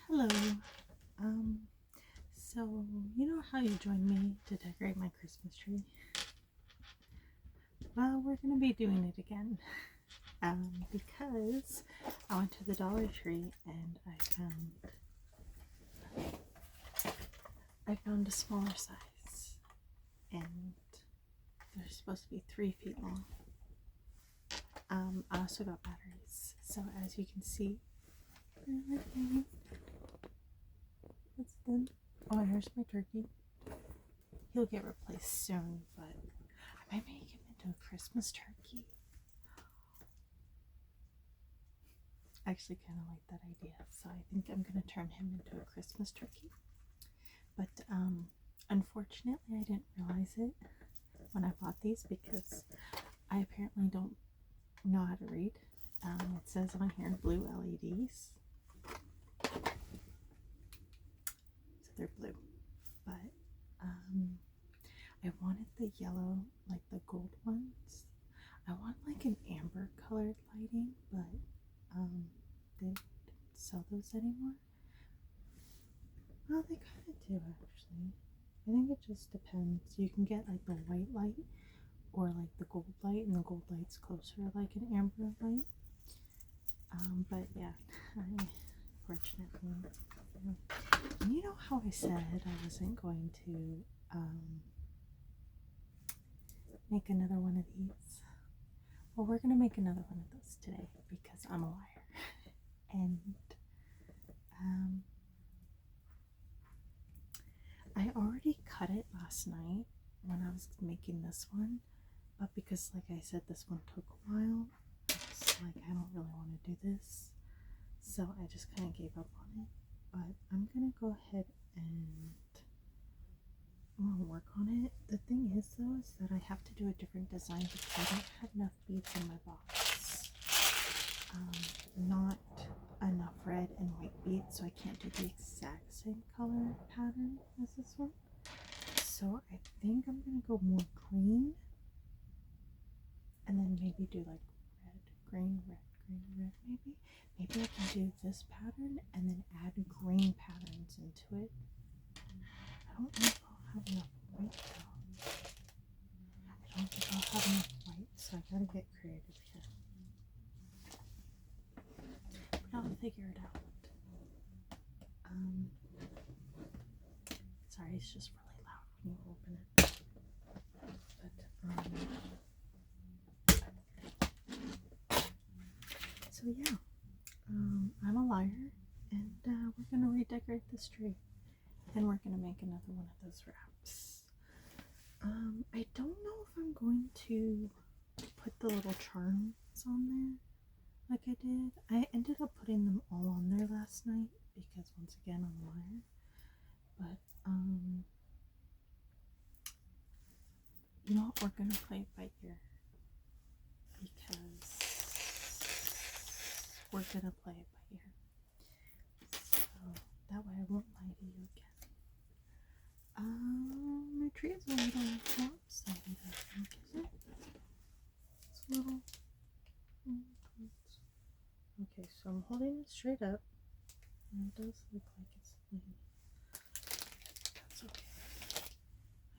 Hello. Um, so you know how you joined me to decorate my Christmas tree? Well, we're gonna be doing it again. Because I went to the Dollar Tree and I found a smaller size, and they're supposed to be 3 feet long. I also got batteries, so as you can see, it's done. Oh, here's my turkey. He'll get replaced soon, but I might make him into a Christmas turkey. I actually kind of like that idea, so I think I'm going to turn him into a Christmas turkey. But unfortunately, I didn't realize it when I bought these because I apparently don't know how to read. It says on here blue LEDs, so they're blue. But I wanted the yellow, like the gold ones. I want like an amber colored lighting, but they don't sell those anymore. Well, they kind of do actually. I think it just depends. You can get like the white light or like the gold light, and the gold light's closer like an amber light. But yeah, unfortunately, and you know how I said I wasn't going to make another one of these? Well, we're gonna make another one of those today because I'm a liar. And I already cut it last night when I was making this one, but because like I said, this one took a while, I was like, I don't really want to do this, so I just kind of gave up on it. But I'm gonna go ahead and I'm gonna work on it. The thing is though, is that I have to do a different design because I don't have enough beads in my box. Not enough red and white beads, so I can't do the exact same color pattern as this one. So I think I'm gonna go more green, and then maybe do like red, green, red, green, red. Maybe I can do this pattern and then add green patterns into it. I don't know if I'll have enough white though. I don't think I'll have enough white, so I gotta get creative here. But I'll figure it out. Sorry, it's just really loud when you open it. So yeah, I'm a liar, and we're gonna redecorate this tree, and we're gonna make another one of those wraps. I don't know if I'm going to put the little charms on there like I did. I ended up putting them all on there last night because once again I'm a liar. But you know what, we're gonna play it by ear because we're gonna play it by ear. So that way I won't lie to you again. My tree is a little lopsided, I think, is it? It's a little. Okay, so I'm holding it straight up, and it does look like it's leaning. That's okay.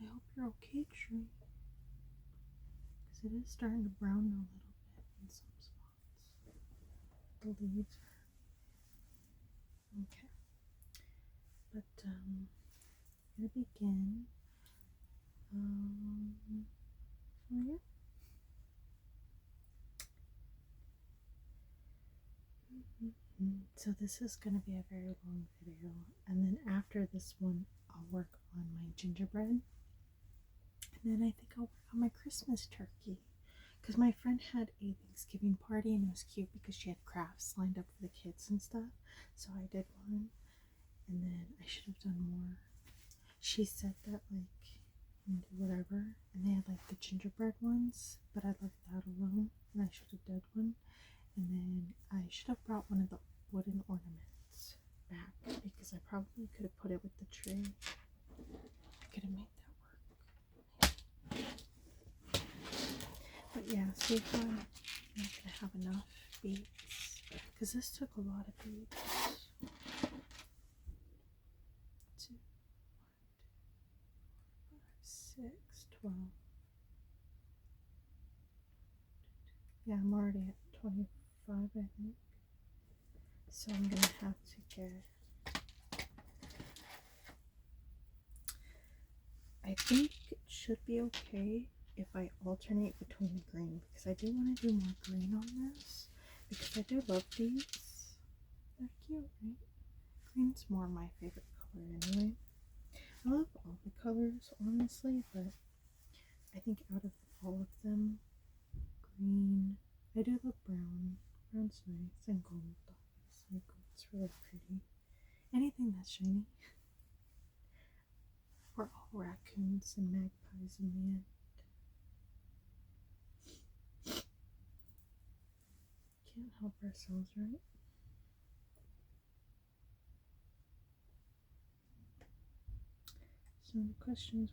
I hope you're okay, tree, because it is starting to brown a little bit in some spots. The leaves. Okay, but I'm gonna begin. So yeah. So this is going to be a very long video, and then after this one I'll work on my gingerbread, and then I think I'll work on my Christmas turkey, because my friend had a Thanksgiving party and it was cute because she had crafts lined up for the kids and stuff, so I did one, and then I should have done more. She said that like you can do whatever, and they had like the gingerbread ones, but I left that alone, and I should have done one. And then I should have brought one of the wooden ornaments back because I probably could have put it with the tree. I could have made that work. But yeah, see if I'm not gonna have enough beads because this took a lot of beads. 12. Yeah, I'm already at 25, I think. So I'm going to have to get... I think it should be okay if I alternate between the green, because I do want to do more green on this, because I do love these. They're cute, right? Green's more my favorite color anyway. I love all the colors, honestly, but I think out of all of them, green, I do love brown. Brown's nice, and gold, obviously. Gold's really pretty. Anything that's shiny. We're all raccoons and magpies in the end. Can't help ourselves, right? So the question is,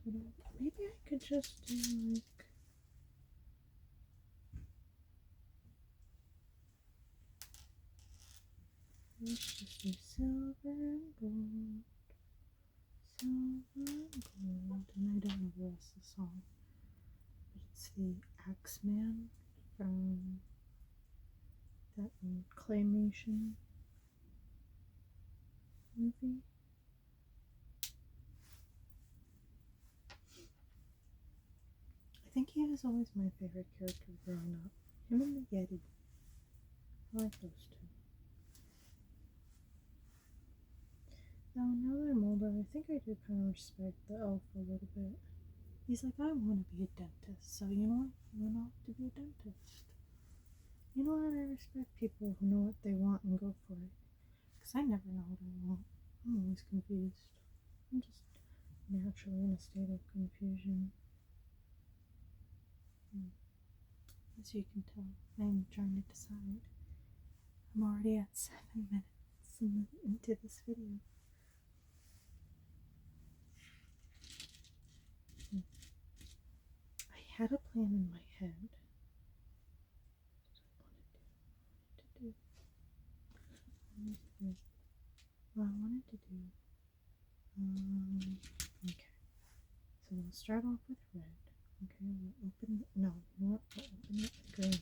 maybe I could just do like... Let's just do silver and gold. Silver and gold. And I don't know the rest of the song. But it's the Axeman from that old claymation movie. I think he was always my favorite character growing up. Him and the Yeti. I like those two. Now that I'm older, I think I do kind of respect the elf a little bit. He's like, I want to be a dentist, so you know what? He went off to be a dentist. You know what? I respect people who know what they want and go for it. Because I never know what I want. I'm always confused. I'm just naturally in a state of confusion. As you can tell, I'm trying to decide. I'm already at 7 minutes into this video. I had a plan in my head. What I wanted to do. Okay. So we'll start off with red. Okay, we'll open it. No, you know what? We'll open it with green.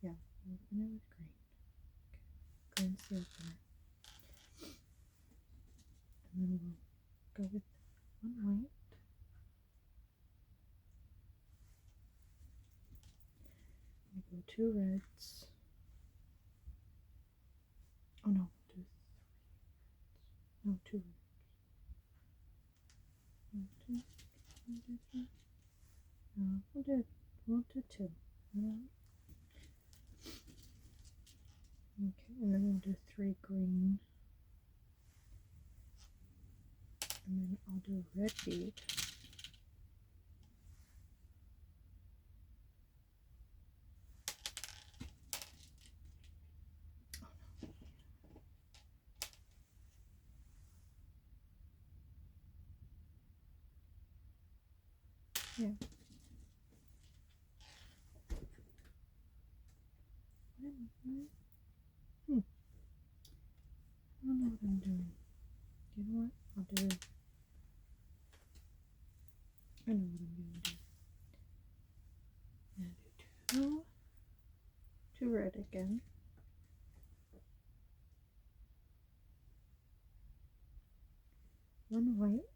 Yeah, we'll open it with green. Okay, green's the opener. And then we'll go with one white. We'll go 2 reds. Oh no, we'll do 3 reds. No, 2 reds. 1, 2, 3. No, we'll do 2. Okay, and then we'll do 3 green. And then I'll do a red bead. Yeah. I don't know what I'm doing. You know what? I'll do. I know what I'm going to do. I'm going to do 2 red again. 1 white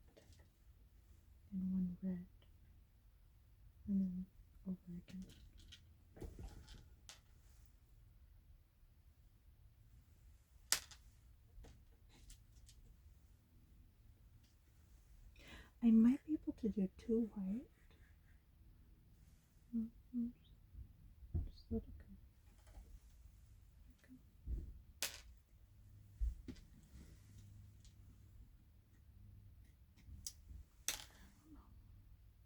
and 1 red. And then over again. I might be able to do 2 white. Just let it go.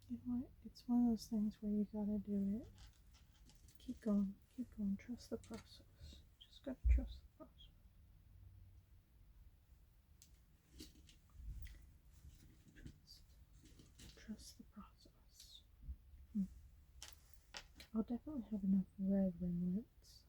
You know what? It's one of those things where you gotta do it. Keep going, trust the process. Just gotta trust the process. Trust the process. I'll definitely have enough red ringlets.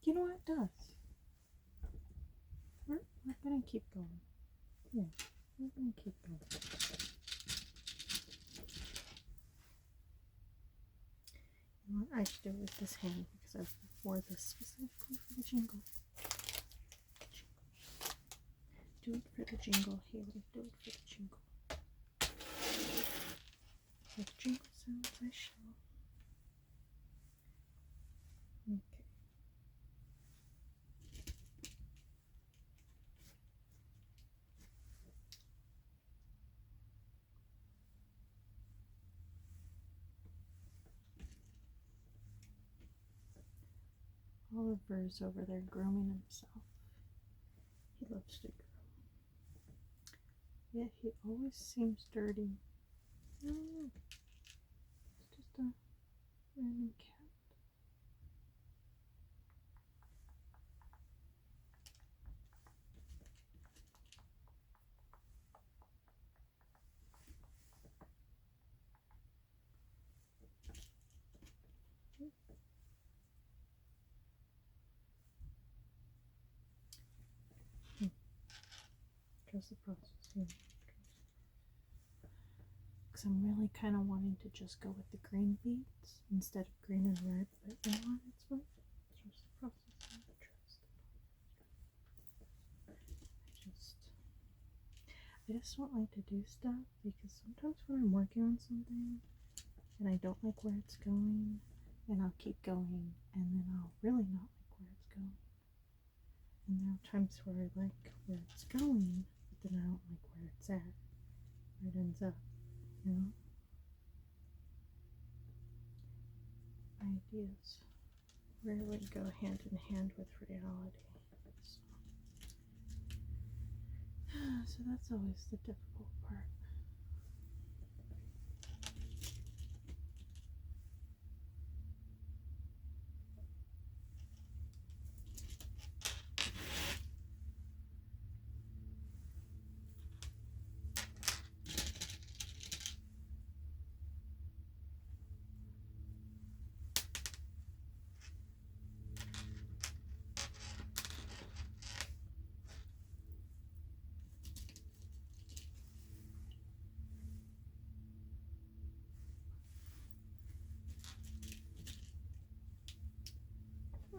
You know what it does? We're gonna keep going. Yeah, we're gonna keep going. You know what? I should do it with this hand because I wore this specifically for the jingle. Do it for the jingle, Haley. Do it for the jingle. With jingle sounds, I shall. Okay. Oliver's over there grooming himself. He loves to groom. Yet he always seems dirty. I don't know. It's just a random cat. Trust the process here. Because I'm really kind of wanting to just go with the green beads instead of green and red, but you know what? It's fine. Trust the process. I just don't like to do stuff because sometimes when I'm working on something and I don't like where it's going, and I'll keep going, and then I'll really not like where it's going. And there are times where I like where it's going, but then I don't like where it's at, where it ends up, you know? Ideas rarely go hand in hand with reality. So that's always the difficult part.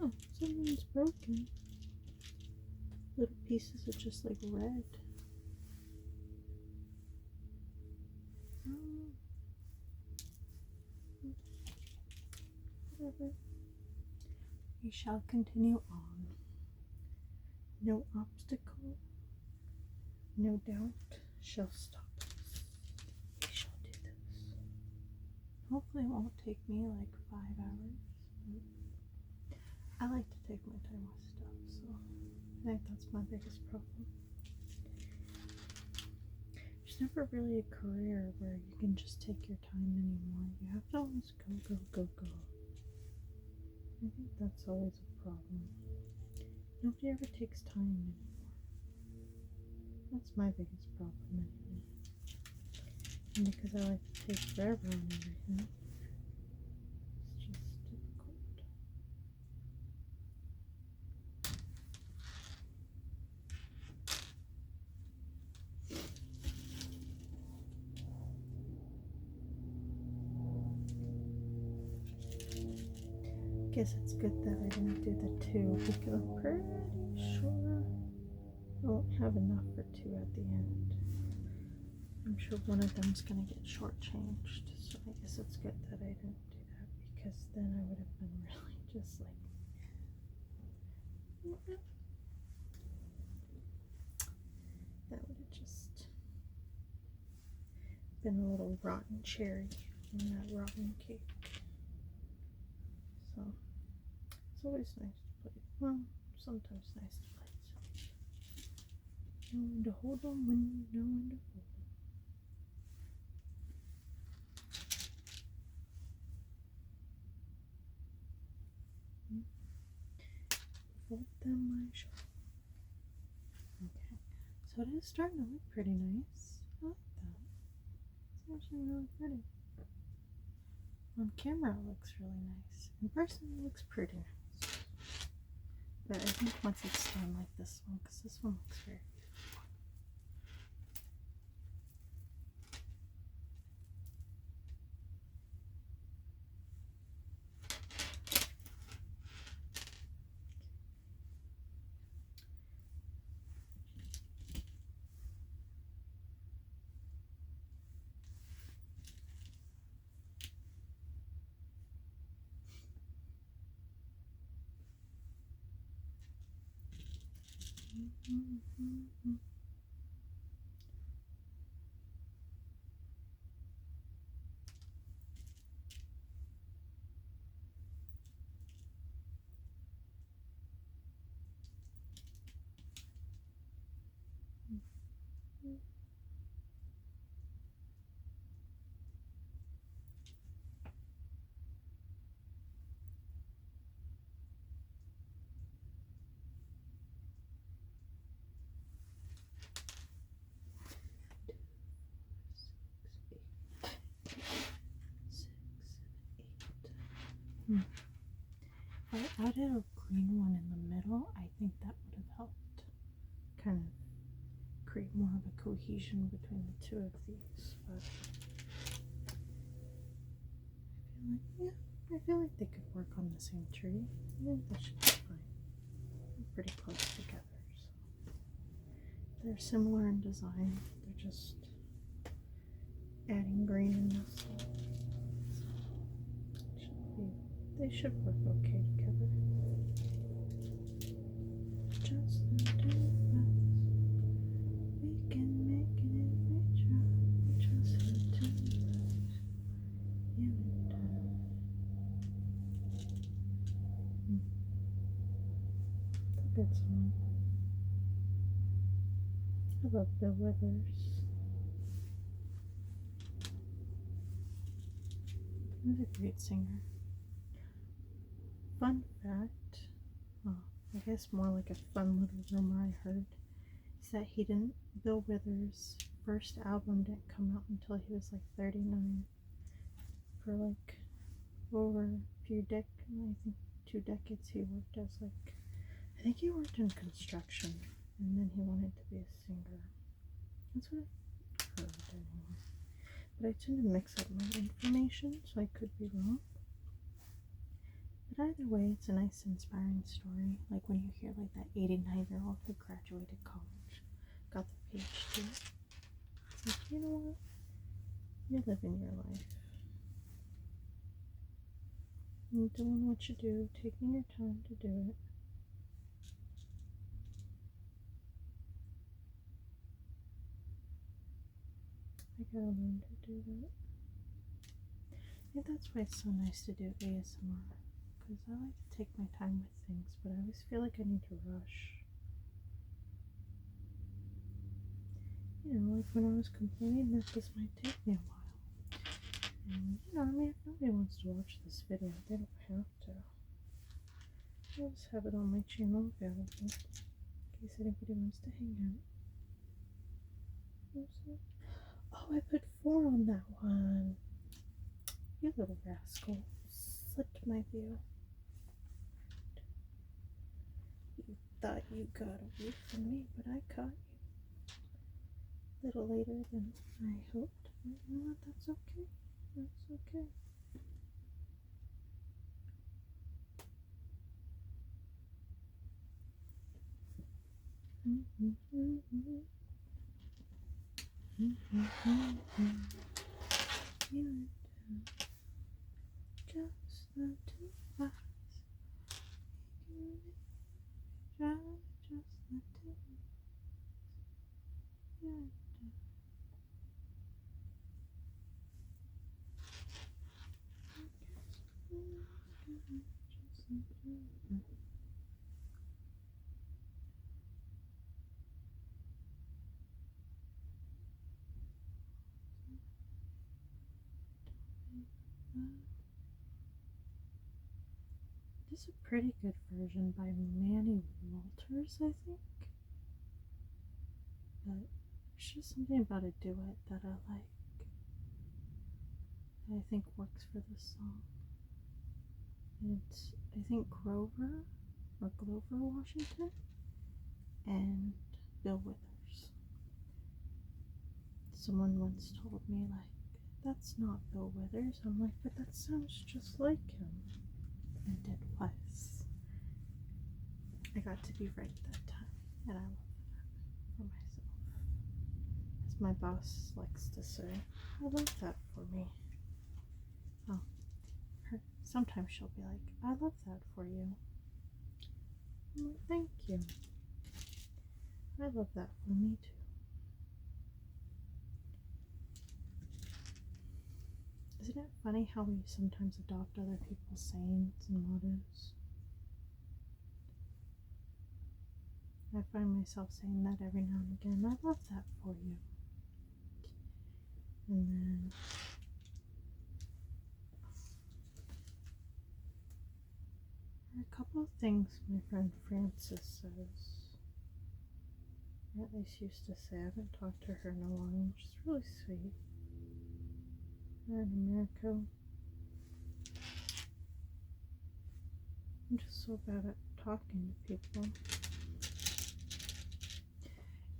Oh, something's broken. Little pieces are just like red. Oh, whatever. We shall continue on. No obstacle, no doubt, shall stop us. We shall do this. Hopefully it won't take me like 5 hours. I like to take my time with stuff, so I think that's my biggest problem. There's never really a career where you can just take your time anymore. You have to always go, go, go, go. I think that's always a problem. Nobody ever takes time anymore. That's my biggest problem anyway. And because I like to take forever on everything, it's just difficult. Guess it's good that I didn't do the 2 because I'm pretty sure I won't have enough for 2 at the end. I'm sure one of them's gonna get shortchanged, so I guess it's good that I didn't do that because then I would have been really just like, that would have just been a little rotten cherry on that rotten cake. So it's always nice to play. Well, sometimes nice to play. So know when to hold them when you know when to fold them. Fold them, I shall. Okay, so it is starting to look pretty nice. I like that. It's actually really pretty. On camera it looks really nice. In person it looks pretty nice. But I think once it's done like this one, because this one looks very beautiful. If I added a green one in the middle, I think that would have helped kind of create more of a cohesion between the two of these. But I feel like they could work on the same tree. I think that should be fine. They're pretty close together. So. They're similar in design. They're just adding green in this one. They should work okay together. Just the two of us. We can make it if we try. Just the two of us. You and I. The good song. I love Bill Withers. He's a great singer. Fun fact, well, I guess more like a fun little rumor I heard, is that Bill Withers' first album didn't come out until he was like 39. For like over a few decades, I think 2 decades he worked as like, I think he worked in construction, and then he wanted to be a singer. That's what I heard anyway. But I tend to mix up my information, so I could be wrong. But either way, it's a nice, inspiring story. Like when you hear like that 89-year-old who graduated college, got their PhD. It's like, you know what? You're living your life. You're doing what you do, taking your time to do it. I gotta learn to do that. I think that's why it's so nice to do ASMR. Because I like to take my time with things, but I always feel like I need to rush. You know, like when I was complaining that this might take me a while. And, you know, I mean, if nobody wants to watch this video, they don't have to. I'll just have it on my channel available in case anybody wants to hang out. Oh, I put 4 on that one. You little rascal. Slipped my view. You thought you got away from me, but I caught you. A little later than I hoped. But you know what? That's okay. That's okay. You just the two of us. Just the two of us. This is a pretty good version by Manny Walters, I think. But there's just something about a duet that I like. That I think works for this song. It's, I think Grover or Grover Washington, and Bill Withers. Someone once told me, like, that's not Bill Withers. I'm like, but that sounds just like him. And it was. I got to be right that time, and I love that for myself. As my boss likes to say, I love that for me. Oh, sometimes she'll be like, I love that for you. I'm like, thank you. I love that for me too. Isn't it funny how we sometimes adopt other people's sayings and mottos? I find myself saying that every now and again. I love that for you. And then there are a couple of things my friend Frances says, or at least used to say. I haven't talked to her in a while, which is really sweet. We're in America. I'm just so bad at talking to people.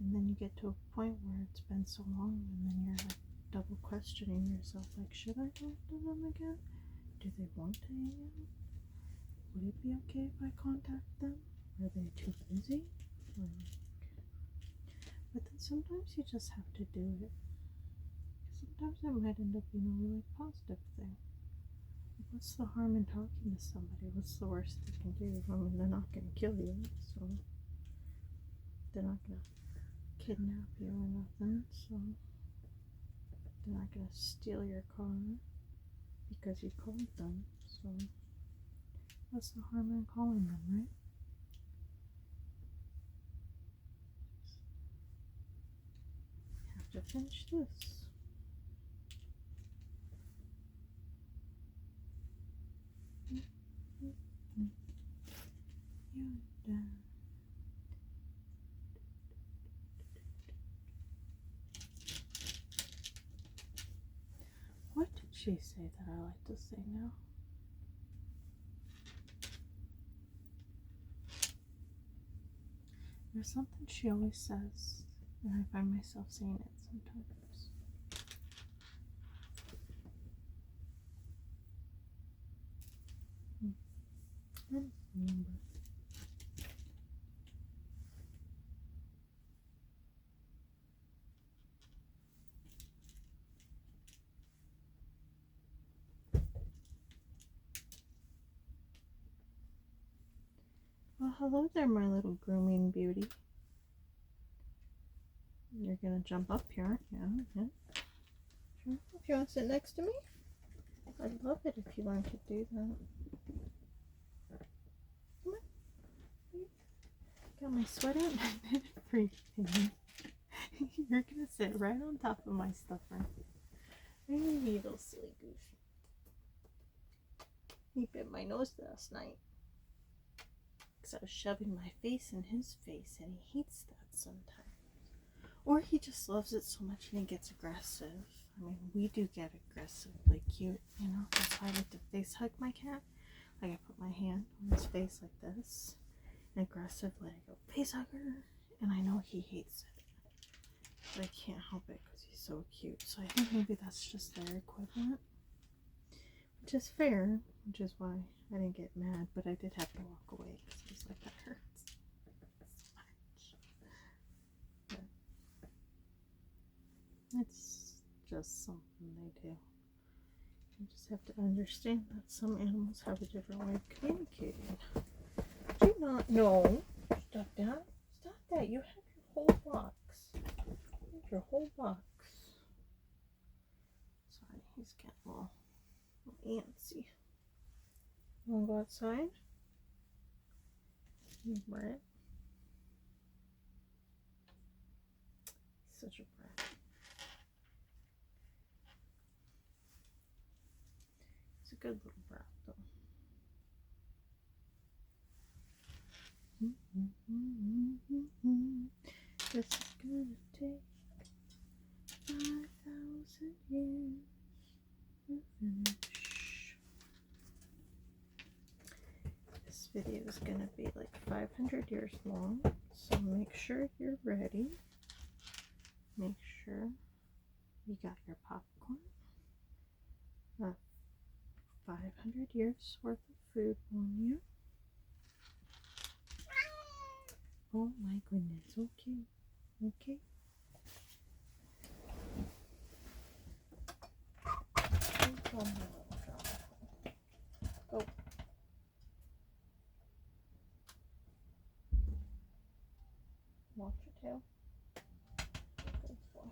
And then you get to a point where it's been so long, and then you're like double questioning yourself, like, should I talk to them again? Do they want to hang out? Would it be okay if I contact them? Are they too busy? But then sometimes you just have to do it. Sometimes it might end up being a really positive thing. What's the harm in talking to somebody? What's the worst they can do? I mean, they're not going to kill you, so they're not going to kidnap you or nothing, so they're not going to steal your car because you called them, so what's the harm in calling them, right? I have to finish this. You're done. What did she say that I like to say now? There's something she always says, and I find myself saying it sometimes. I don't remember. Well, hello there, my little grooming beauty. You're gonna jump up here, yeah. Sure. If you want to sit next to me, I'd love it if you wanted to do that. Come on. Got my sweater and I knitted for you. You're gonna sit right on top of my stuffer. You little silly goose. He bit my nose last night because I was shoving my face in his face, and he hates that sometimes. Or he just loves it so much and he gets aggressive. I mean, we do get aggressively cute, you know. That's why I like to face hug my cat. Like, I put my hand on his face like this, and aggressively I go, face hugger. And I know he hates it, but I can't help it because he's so cute. So I think maybe that's just their equivalent, which is fair, which is why I didn't get mad, but I did have to walk away because I was like, that hurts so much. But it's just something they do. You just have to understand that some animals have a different way of communicating. Do you not know? Stop that. Stop that. You have your whole box. You have your whole box. Sorry, he's getting a little antsy. You want to go outside? Brett. Such a brat. He's a good little brat, though. This is gonna take 5,000 years to finish. This video is gonna be like 500 years long, so make sure you're ready. Make sure you got your popcorn. 500 years worth of food on you. Oh my goodness, okay, okay. Go. Watch your tail. Good boy.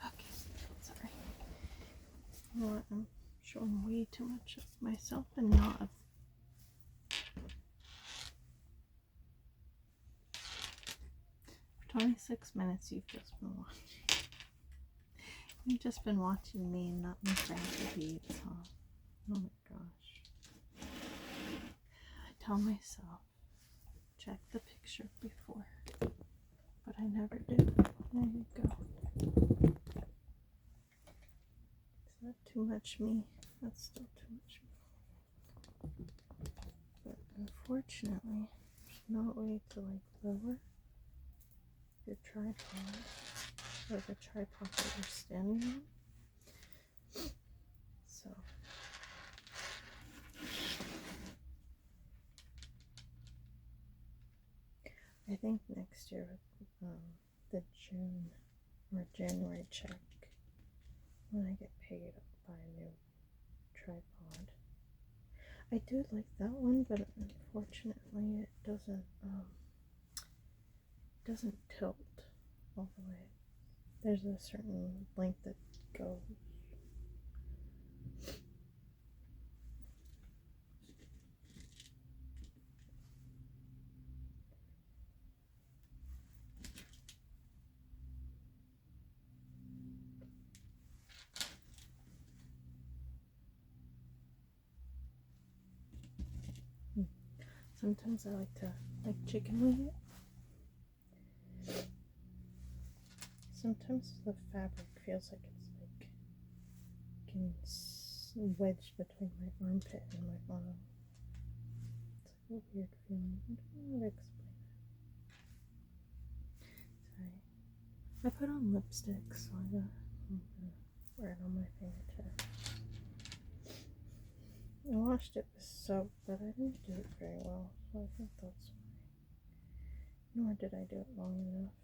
Okay, sorry. You know what? I'm showing way too much of myself and not of. For 26 minutes, you've just been watching. You've just been watching me and not my grandbabies, huh? Oh my gosh. I tell myself, check the picture before, but I never do. There you go. Is that too much me? That's still too much me. But unfortunately, there's no way to like lower your tripod or the tripod that you're standing on. So I think next year, the June or January check, when I get paid, I'll buy a new tripod. I do like that one, but unfortunately it doesn't tilt all the way. There's a certain length that goes. Sometimes I like to chicken wing it. Sometimes the fabric feels like it's getting wedged between my armpit and my arm. It's like a weird feeling. I don't know how to explain it. Sorry. I put on lipstick, so I'm gonna wear it on my fingertip. I washed it with soap, but I didn't do it very well, so I think that's why. Nor did I do it long enough.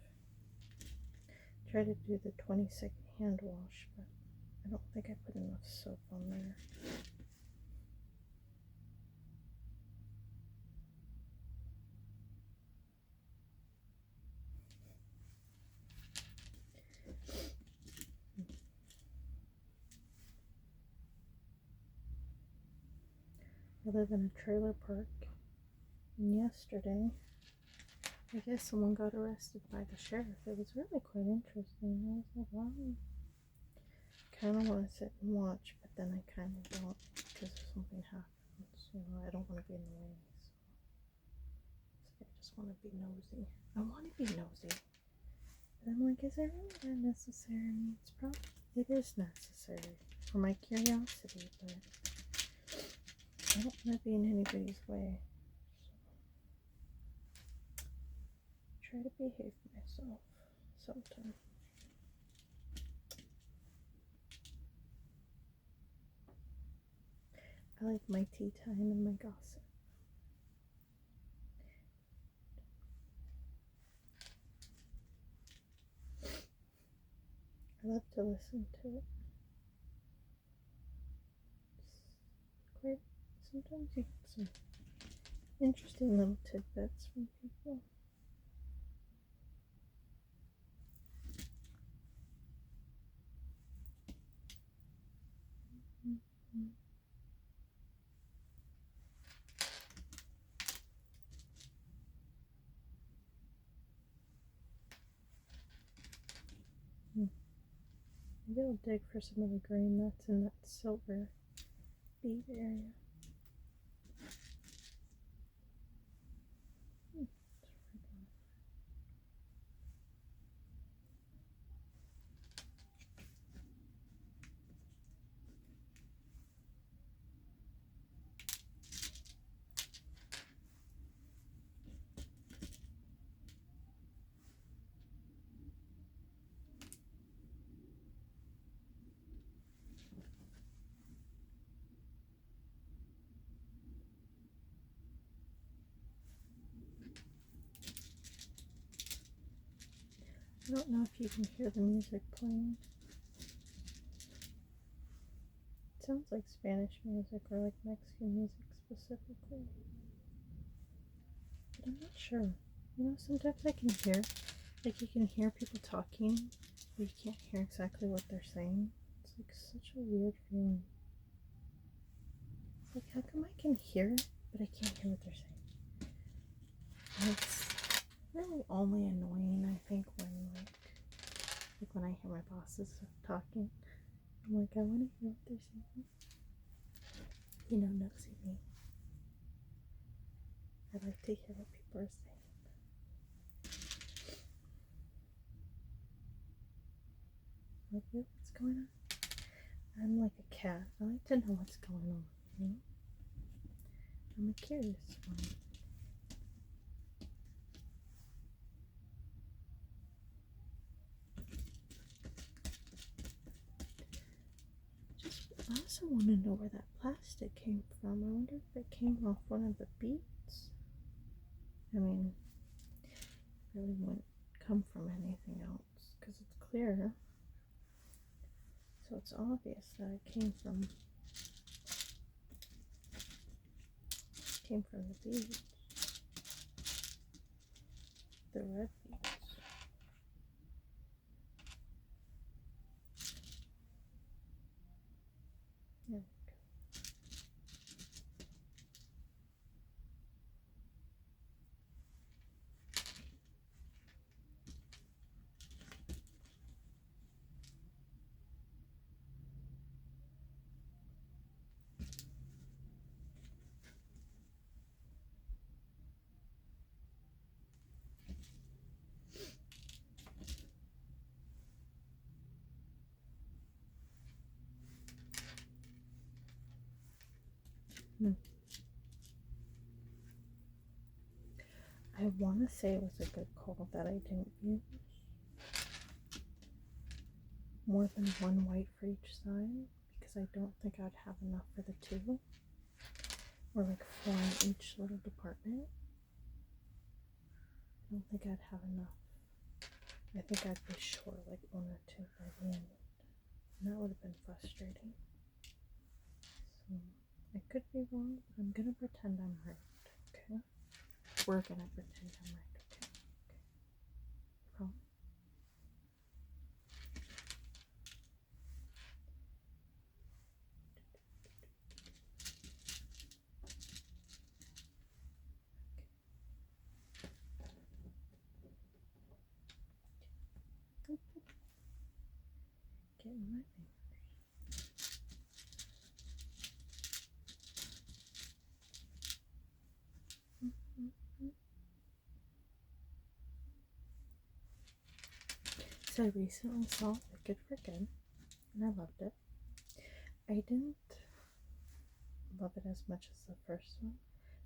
Try to do the 20-second hand wash, but I don't think I put enough soap on there. I live in a trailer park, and yesterday, I guess someone got arrested by the sheriff. It was really quite interesting. I was like, wow. I kind of want to sit and watch, but then I kind of don't, because if something happens, I don't want to be in the way. So I just want to be nosy. I want to be nosy. But I'm like, is it really that necessary? It is necessary for my curiosity, but I don't want to be in anybody's way. So try to behave myself sometimes. I like my tea time and my gossip. I love to listen to it. Sometimes you get some interesting little tidbits from people. Maybe I'll dig for some of the green that's in that silver bead area. I don't know if you can hear the music playing. It sounds like Spanish music or like Mexican music specifically. But I'm not sure. You know, sometimes I can hear, like you can hear people talking, but you can't hear exactly what they're saying. It's like such a weird feeling. It's like, how come I can hear it, but I can't hear what they're saying? And it's really only annoying, I think, when like when I hear my bosses talking. I'm like, I want to hear what they're saying. You know, nosy me. I like to hear what people are saying. Like, what's going on? I'm like a cat. I like to know what's going on, you know? I'm a curious one. I also want to know where that plastic came from. I wonder if it came off one of the beads. I mean, it really wouldn't come from anything else because it's clear. So it's obvious that it came from the beads. The red beads. There we go. I want to say it was a good call that I didn't use more than one white for each side because I don't think I'd have enough for the two, or like 4 in each little department. I don't think I'd have enough. I think I'd be short like 1 or 2 by the end, and that would have been frustrating. So I could be wrong, but I'm gonna pretend I'm right. Okay, we're gonna pretend I'm right. Okay, okay. Getting my fingers. So I recently saw Wicked for Good, and I loved it. I didn't love it as much as the first one,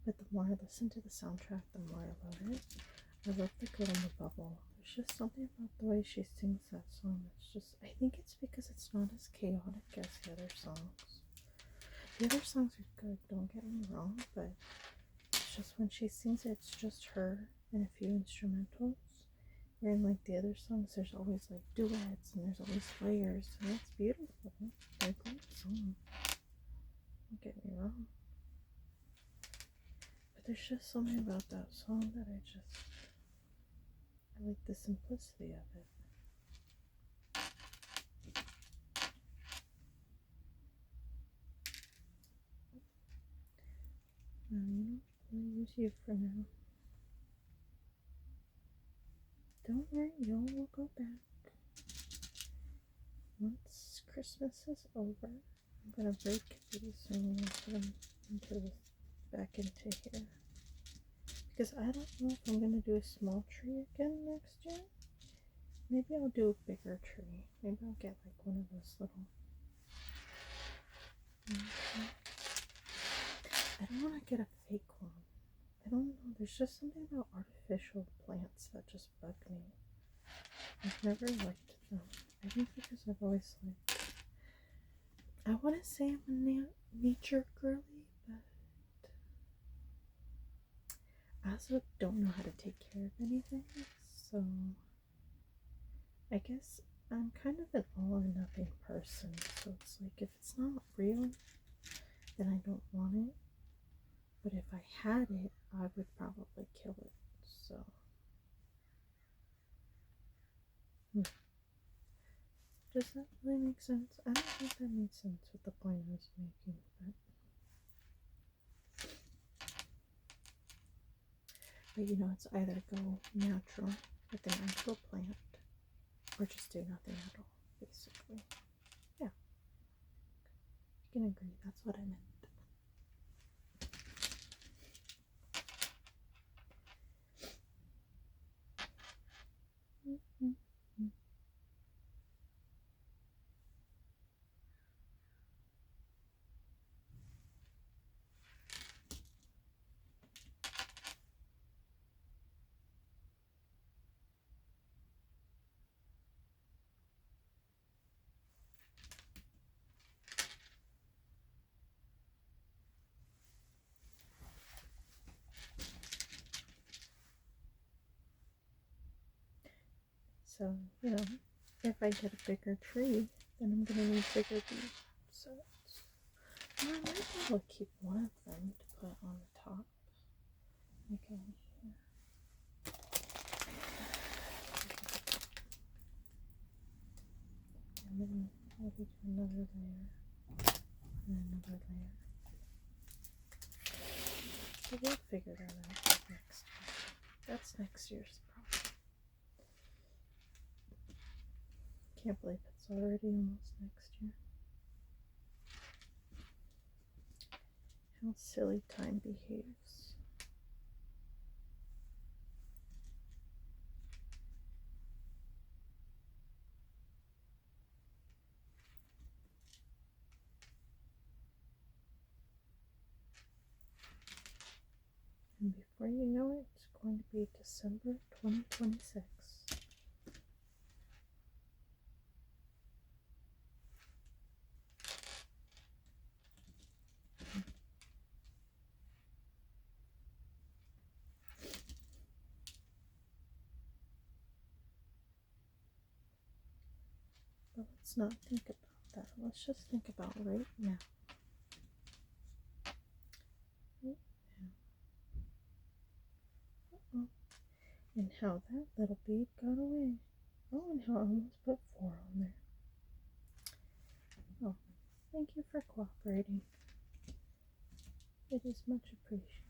but the more I listened to the soundtrack, the more I love it. I love the girl in the bubble. There's just something about the way she sings that song. It's just, I think it's because it's not as chaotic as the other songs. The other songs are good, don't get me wrong, but it's just when she sings it, it's just her and a few instrumentals. Where in like the other songs, there's always like duets and there's always layers, and that's beautiful. They're great songs. Don't get me wrong. But there's just something about that song that I like the simplicity of it. I'll use you for now. Don't worry, y'all will go back. Once Christmas is over, I'm gonna break these and put them back into here. Because I don't know if I'm gonna do a small tree again next year. Maybe I'll do a bigger tree. Maybe I'll get like one of those little. I don't want to get a fake one. I don't know. There's just something about artificial plants that just bug me. I've never liked them. I think because I've always liked. I want to say I'm a nature girly, but I also don't know how to take care of anything. So I guess I'm kind of an all or nothing person, so it's like if it's not real, then I don't want it. But if I had it, I would probably kill it. So, does that really make sense? I don't think that made sense with the point I was making, but you know, it's either go natural with an actual plant or just do nothing at all, basically. Yeah, you can agree. That's what I meant. So, you know, if I get a bigger tree, then I'm going to need bigger leaves. So, I might be able to keep one of them to put on the top. Like on here. And then maybe do another layer. And another layer. So we'll figure that out next year. That's next year's problem. Can't believe it's already almost next year. How silly time behaves. And before you know it, it's going to be December 2026. But let's not think about that. Let's just think about right now. Right now. Uh-oh. And how that little bead got away. Oh, and how I almost put 4 on there. Oh, thank you for cooperating. It is much appreciated.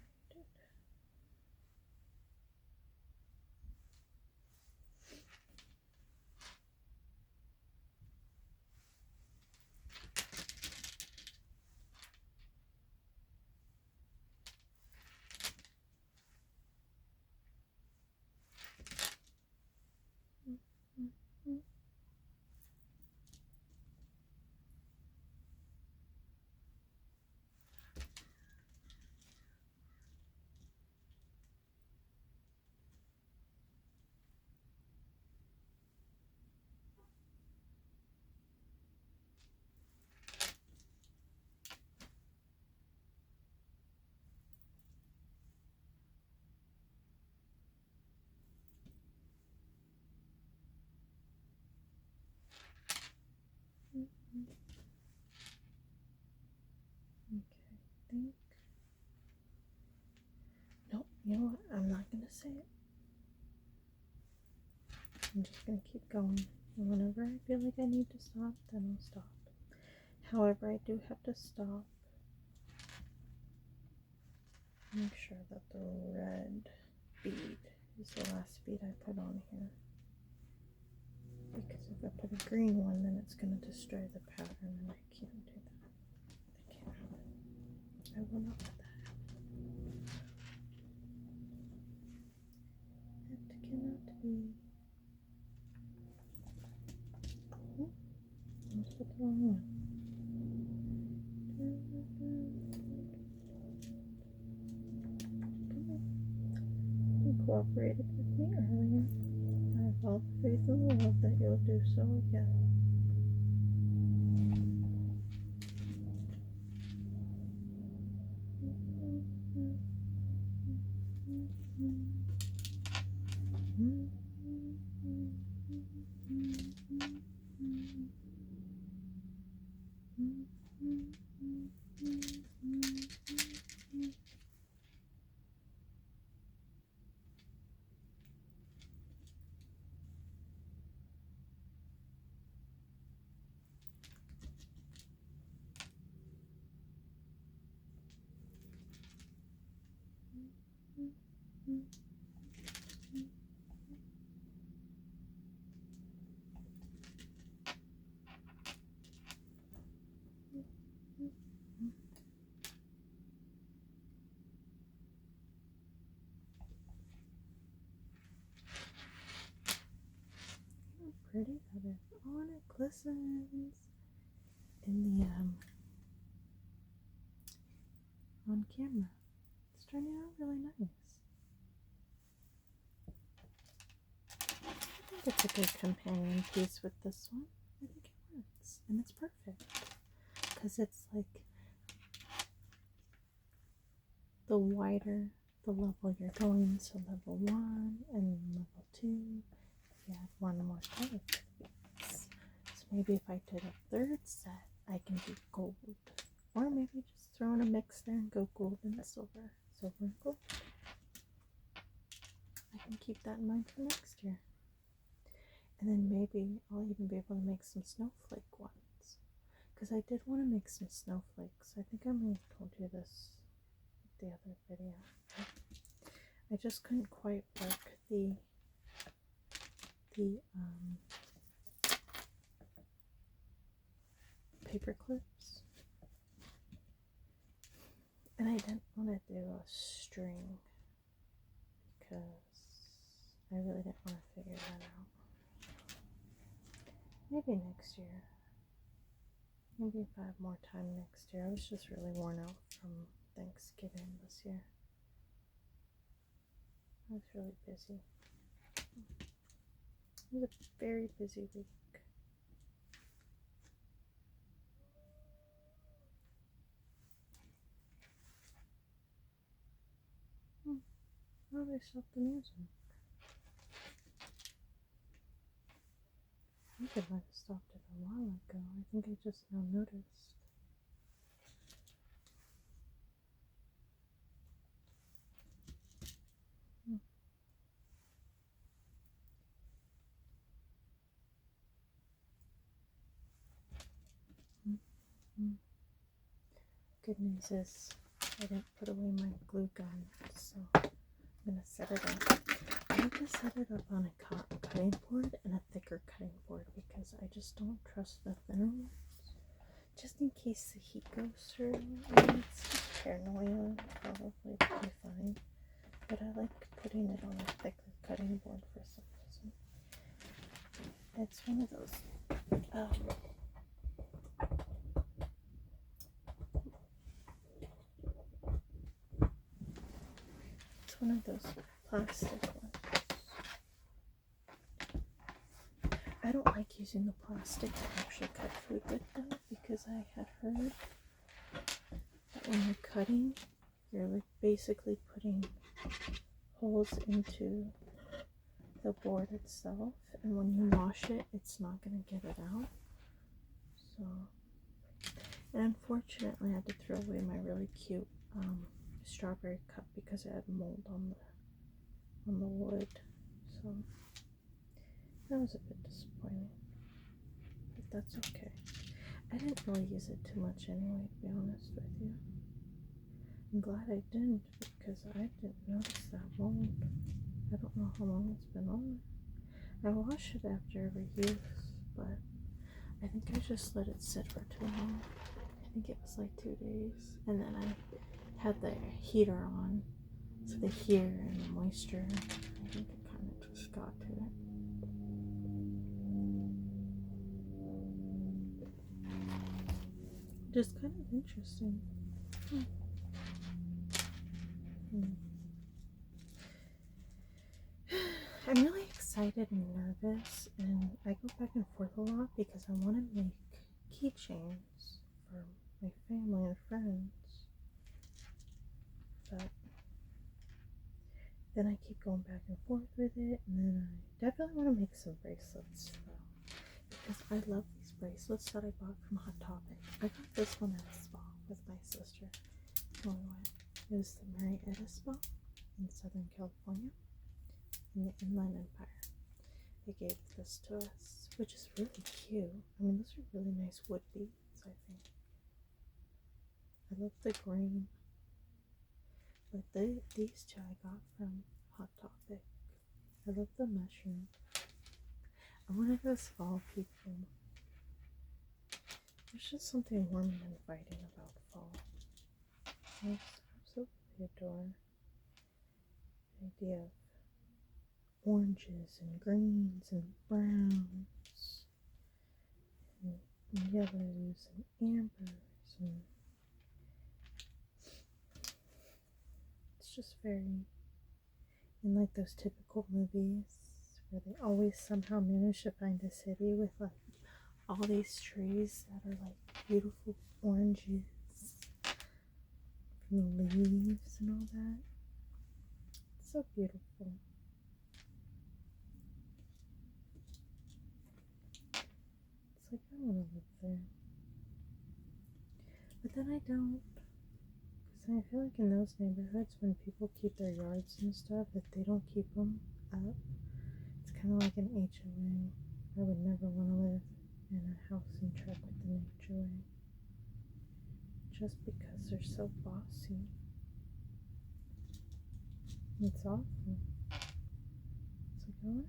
Mm-hmm. Okay, I think. No, you know what? I'm not going to say it. I'm just going to keep going. And whenever I feel like I need to stop, then I'll stop. However, I do have to stop. Make sure that the red bead is the last bead I put on here. Because if I put a green one, then it's going to destroy the pattern, and I can't do that. I can't have it. I will not let that happen. It cannot be. Oh, almost put the wrong one. You cooperated with me earlier. I have all the faith in the world that you'll do so again. Pretty that is. Oh, and it glistens in the on camera. It's turning out really nice. I think it's a good companion piece with this one. I think it works, and it's perfect because it's like the wider the level you're going, so level 1 and level 2. You add one more color. So maybe if I did a third set, I can do gold. Or maybe just throw in a mix there and go gold and silver. Silver and gold. I can keep that in mind for next year. And then maybe I'll even be able to make some snowflake ones. Because I did want to make some snowflakes. I think I may have told you this with the other video. I just couldn't quite work the paper clips, and I didn't want to do a string because I really didn't want to figure that out. Maybe next year. Maybe if I have more time next year. I was just really worn out from Thanksgiving this year. I was really busy. It was a very busy week. Oh, they stopped the music. I think I might have stopped it a while ago. I think I just now noticed. Good news is I didn't put away my glue gun, so I'm gonna set it up. I like to set it up on a cutting board and a thicker cutting board because I just don't trust the thinner ones. Just in case the heat goes through. I mean, it's just paranoia, probably be fine. But I like putting it on a thicker cutting board for some reason. It's one of those one of those plastic ones. I don't like using the plastic to actually cut food with though, because I had heard that when you're cutting, you're like basically putting holes into the board itself, and when you wash it, it's not going to get it out. So, and unfortunately I had to throw away my really cute strawberry cup because it had mold on the wood, so that was a bit disappointing, but that's okay. I didn't really use it too much anyway, to be honest with you. I'm glad I didn't because I didn't notice that mold. I don't know how long it's been on there. I wash it after every use, but I think I just let it sit for too long. I think it was like 2 days, and then I had the heater on, so the heat and the moisture, I think it kind of just got to it. Just kind of interesting. I'm really excited and nervous, and I go back and forth a lot because I want to make keychains for my family and friends. But then I keep going back and forth with it, and then I definitely want to make some bracelets though, because I love these bracelets that I bought from Hot Topic. I got this one at a spa with my sister when we went. It was the Marietta Spa in Southern California in the Inland Empire. They gave this to us, which is really cute. I mean, those are really nice wood beads, I think. I love the green. But these two I got from Hot Topic. I love the mushroom. I'm one of those fall people. There's just something warm and inviting about fall. I just absolutely adore the idea of oranges and greens and browns and yellows and ambers, and it's just very in like those typical movies where they always somehow manage to find a city with like all these trees that are like beautiful oranges from the leaves and all that. It's so beautiful. It's like I want to live there. But then I don't. Because I feel like in those neighborhoods, when people keep their yards and stuff, if they don't keep them up, it's kind of like an HOA. I would never want to live in a housing truck with an HOA. Just because they're so bossy. It's awful. It's like, I want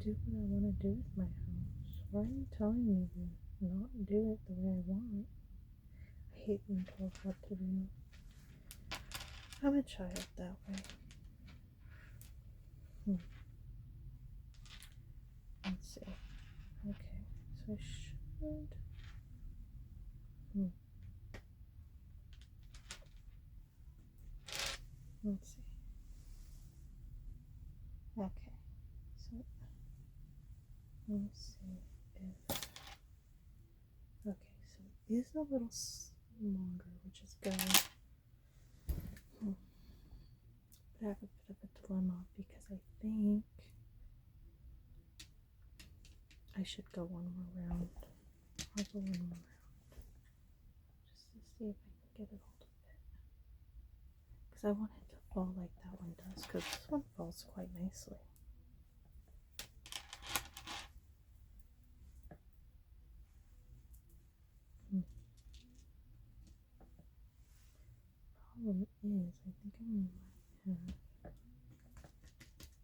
to do what I want to do with my house. Why are you telling me to not do it the way I want? I hate being told what to do. I'm a child that way. Let's see. Okay, so I should. Let's see. Okay, so let me see if. Okay, so it is a little longer, which is good. But I have a bit of a dilemma because I think I should go one more round. I'll go one more round just to see if I can get it all to fit. Because I want it to fall like that one does, because this one falls quite nicely. Problem is, I think I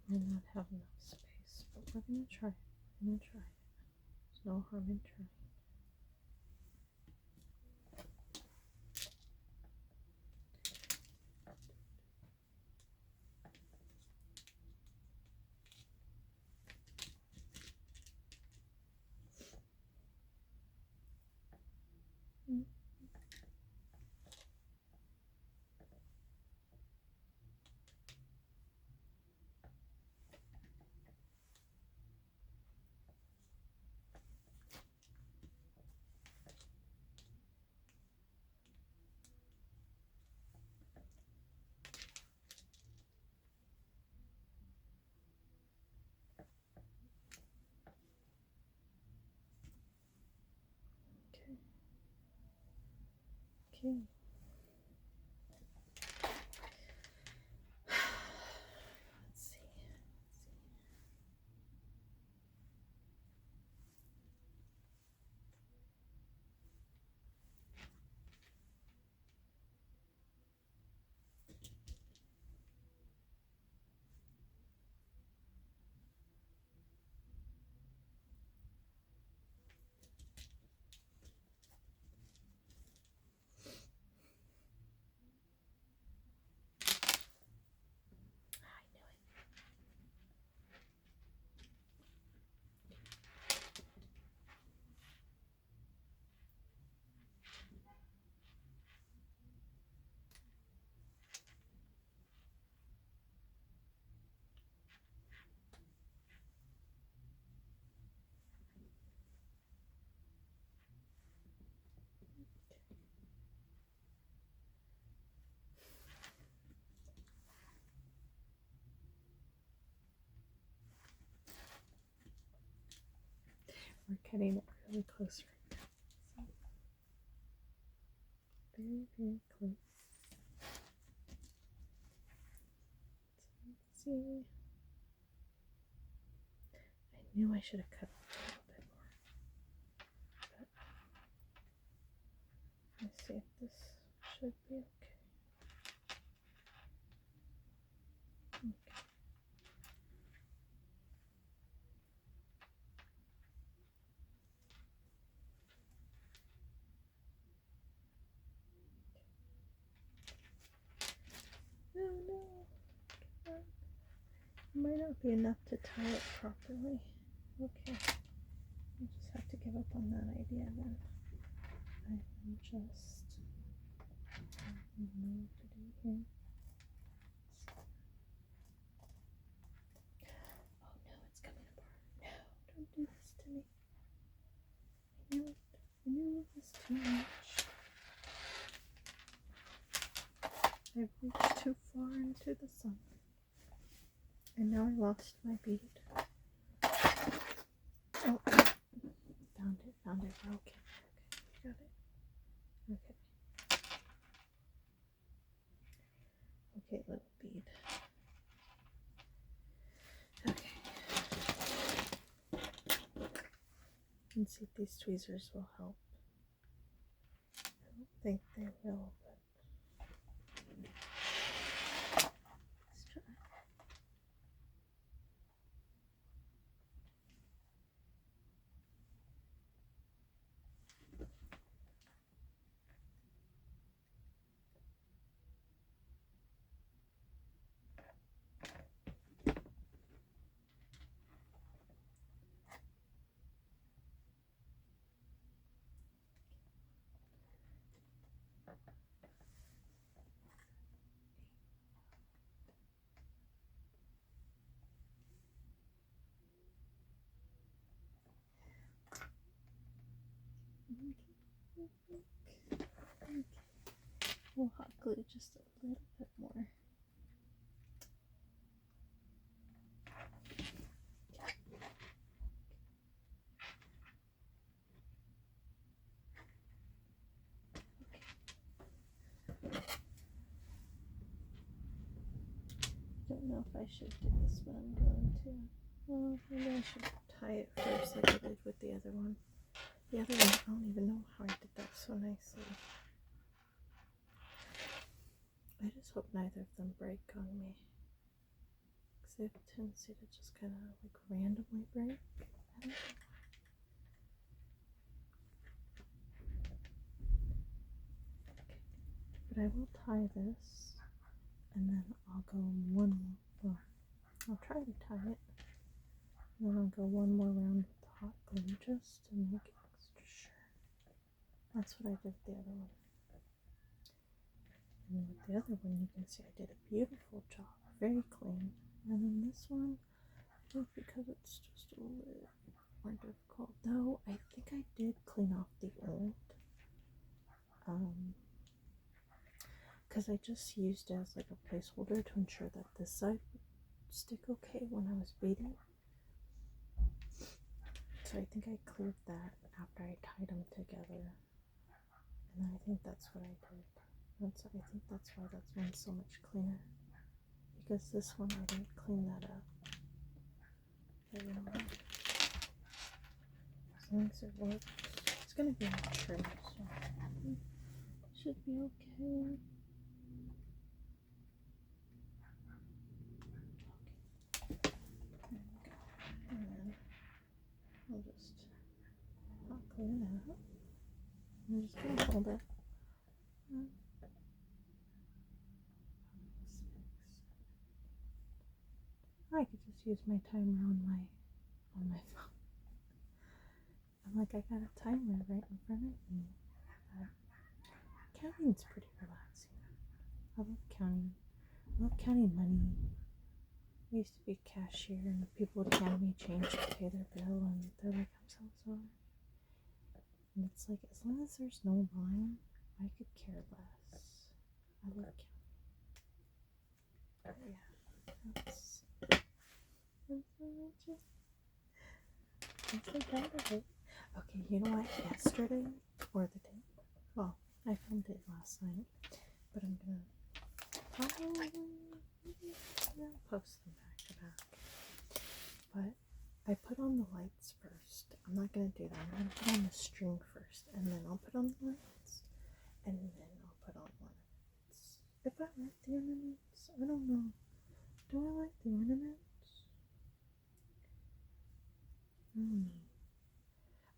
might not have enough space, but we're gonna try it. We're gonna try it. There's no harm in trying. Okay. Let's see. We're getting it really close right now. So very, very close. So let's see. I knew I should have cut off a little bit more. But let's see if this should be okay. Okay. Might not be enough to tie it properly. Okay, I'll just have to give up on that idea then. I am just I don't know what to do here. Oh no, it's coming apart. No, don't do this to me. I knew it. I knew it was too much. I've reached too far into the sun. And now I lost my bead. Oh, found it. We're okay. We got it. Okay, little bead. Okay. Let's see if these tweezers will help. I don't think they will, but let's try. Okay. We'll hot glue just a little bit more. I don't know if I should do this, but I'm going to. Well, maybe I should tie it first like I did with the other one. The other one, I don't even know how I did that so nicely. I just hope neither of them break on me. Because they have a tendency to just kind of like randomly break. I don't know. Okay. But I will tie this, and then I'll go one more. Well, I'll try to tie it. And then I'll go one more round with the hot glue just to make extra sure. That's what I did with the other one. And with the other one, you can see I did a beautiful job. Very clean. And then this one, I think because it's just a little more difficult. Though, I think I did clean off the old. Because I just used it as like a placeholder to ensure that this side would stick okay when I was beading. So I think I cleared that after I tied them together. And I think that's what I did. I think that's why that one's so much cleaner. Because this one I didn't clean that up. But you know, as long as it works, it's gonna be a trim, so it should be okay. And then I'll just hot glue that. I'm just gonna hold it. I could just use my timer on my phone. I'm like, I got a timer right in front of me. Counting's pretty relaxing. I love counting. I love counting money. I used to be a cashier and people would hand me change to pay their bill and they're like, I'm so sorry. And it's like, as long as there's no line, I could care less. I love counting. But yeah, that's I'm so proud of it. Okay, you know what? Yesterday, or the day, well, I filmed it last night, but I'm gonna probably post them back to back. But I put on the lights first. I'm not gonna do that. I'm gonna put on the string first, and then I'll put on the lights, and then I'll put on ornaments. If I like the ornaments, I don't know. Do I like the ornaments? I don't know.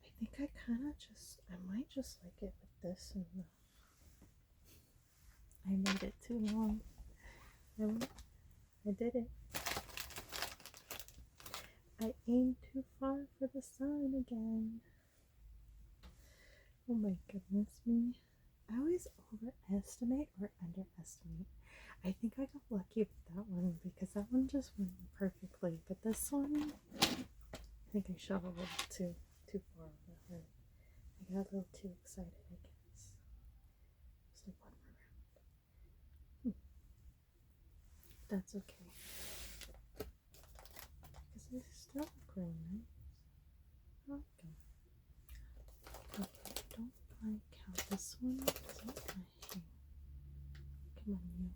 I think I kind of I might just like it with this and the. I made it too long. I did it. I aim too far for the sun again. Oh my goodness me. I always overestimate or underestimate. I think I got lucky with that one because that one just went perfectly. But this one, I think I shot a little too far over her. I got a little too excited, I guess. It's like one more round. That's okay. Because they still look really nice. Okay. Okay, don't like how this one doesn't want to hang. Come on, you.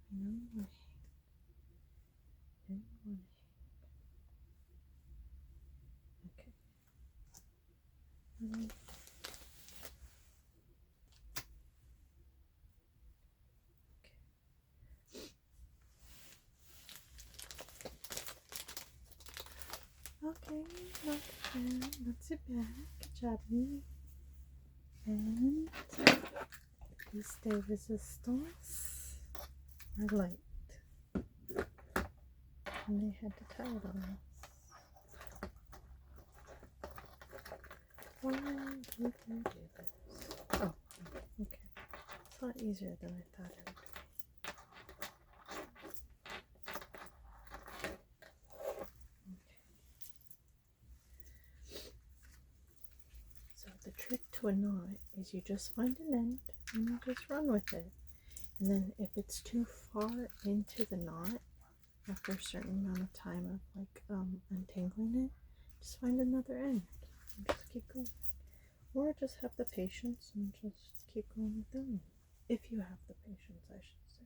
I know you want to hang. You want to hang. Okay. Okay, not too bad, not too bad. Good job, me. And these stay resistance are light. And they had to tie it on us. Why did you do this? Oh, okay. It's a lot easier than I thought it would be. So the trick to a knot is you just find an end and you just run with it. And then if it's too far into the knot, after a certain amount of time of like untangling it, just find another end and just keep going. Or just have the patience and just keep going with them. If you have the patience, I should say.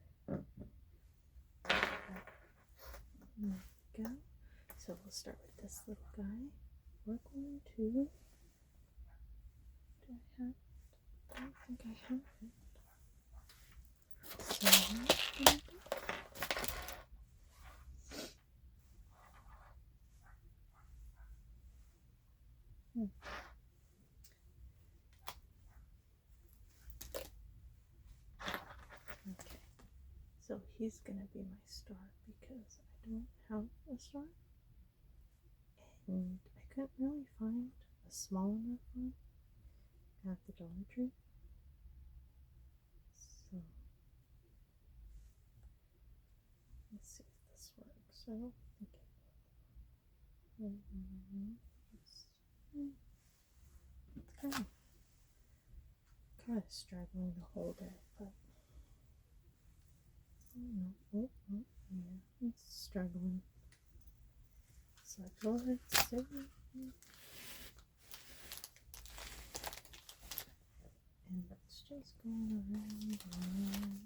There we go. So we'll start with this little guy. We're going to, do I have, I don't think I have it. So okay, so he's gonna be my star because I don't have a star, and I couldn't really find a small enough one at the Dollar Tree. So let's see if this works. I don't think it will. It's kind of struggling to hold it, but oh, yeah, it's struggling. So let's see. And it's just going around and around.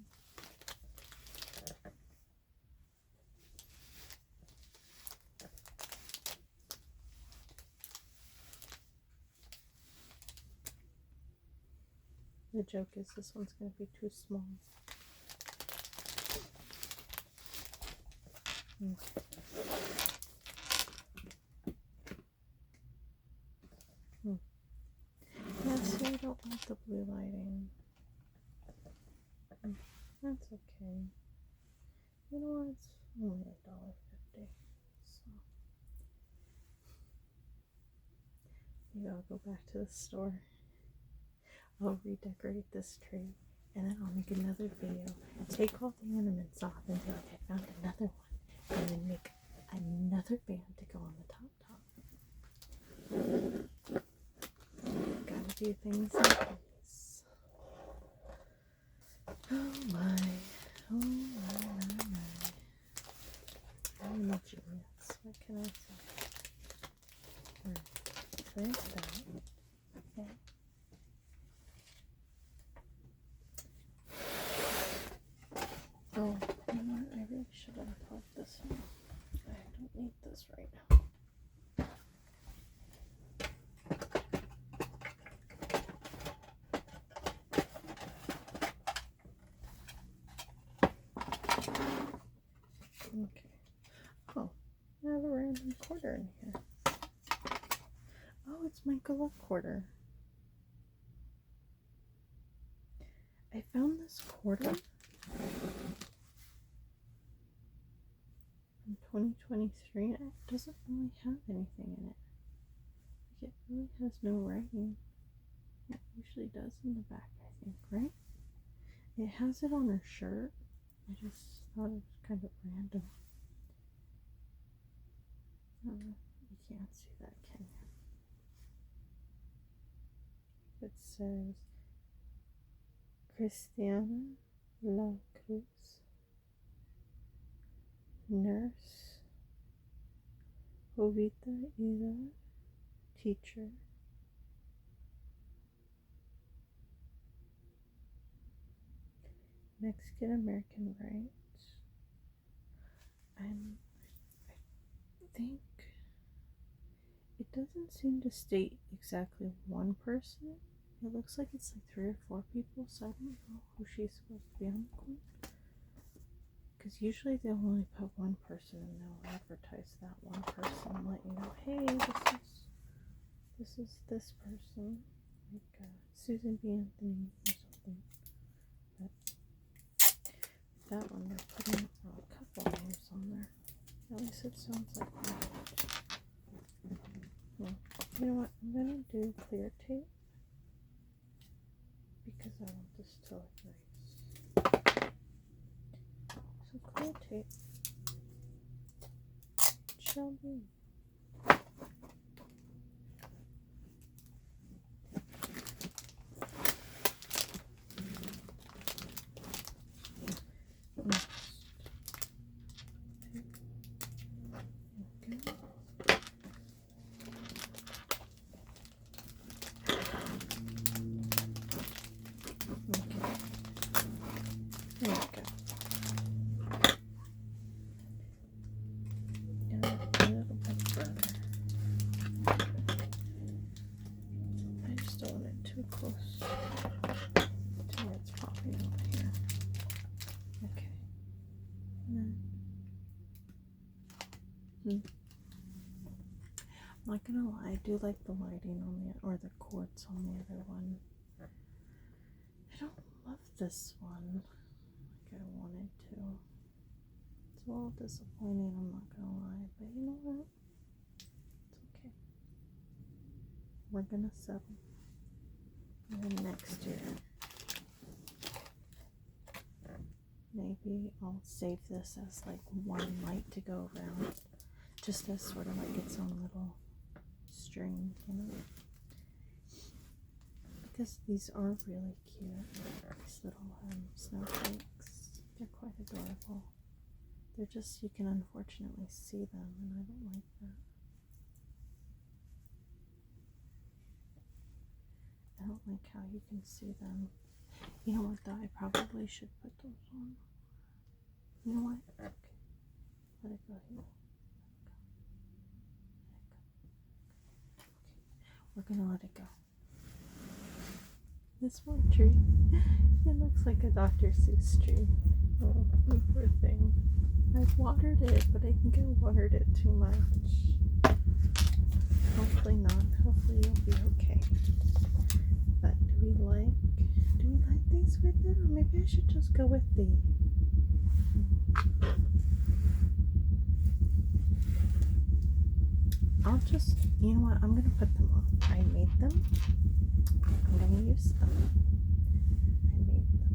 The joke is this one's going to be too small. Yeah, see, I don't want the blue lighting. That's okay. You know what? It's only $1.50. So maybe I'll go back to the store. I'll redecorate this tree, and then I'll make another video and take all the ornaments off until I found another one, and then make another band to go on the top. Gotta do things like this. Oh my, oh my. I'm a genius. What can I say? There's that. Okay. Oh, you know what? I really should unplug this one. I don't need this right now. Okay. Oh, I have a random quarter in here. Oh, it's my glove quarter. I found this quarter. I'm 2023, and it doesn't really have anything in it. Like, it really has no writing. It usually does in the back, I think, right? It has it on her shirt. I just thought it was kind of random. You can't see that, can you? It says Cristiana La Cruz, nurse, Jovita Ida, teacher, Mexican American rights. I think it doesn't seem to state exactly one person. It looks like it's like 3 or 4 people, so I don't know who she's supposed to be on the queen. Because usually they'll only put one person and they'll advertise that one person and let you know, hey, this is this person, like Susan B. Anthony or something. But that one they're putting a couple names on there. At least it sounds like that. You know what? I'm gonna do clear tape because I want this to look nice. So clear tape shall be. Too close to where it's popping out here. Okay. And then, I'm not gonna lie, I do like the lighting on or the quartz on the other one. I don't love this one like I wanted to. It's a little disappointing, I'm not gonna lie, but you know what? It's okay. We're gonna settle. And then next year, maybe I'll save this as like one light to go around, just as sort of like its own little string, you know, because these are really cute, these little snowflakes. They're quite adorable. They're just, you can unfortunately see them, and I don't like that. I don't like how you can see them. You know what though, I probably should put those on. You know what? Okay. Let it go here. Okay. We're gonna let it go. This one tree, it looks like a Dr. Seuss tree. Oh, poor thing. I've watered it, but I think I watered it too much. Hopefully not. Hopefully you'll be okay. But do we like these with it? Or maybe I should just go with the I'll just, you know what, I'm gonna put them on. I made them. I'm gonna use them. I made them.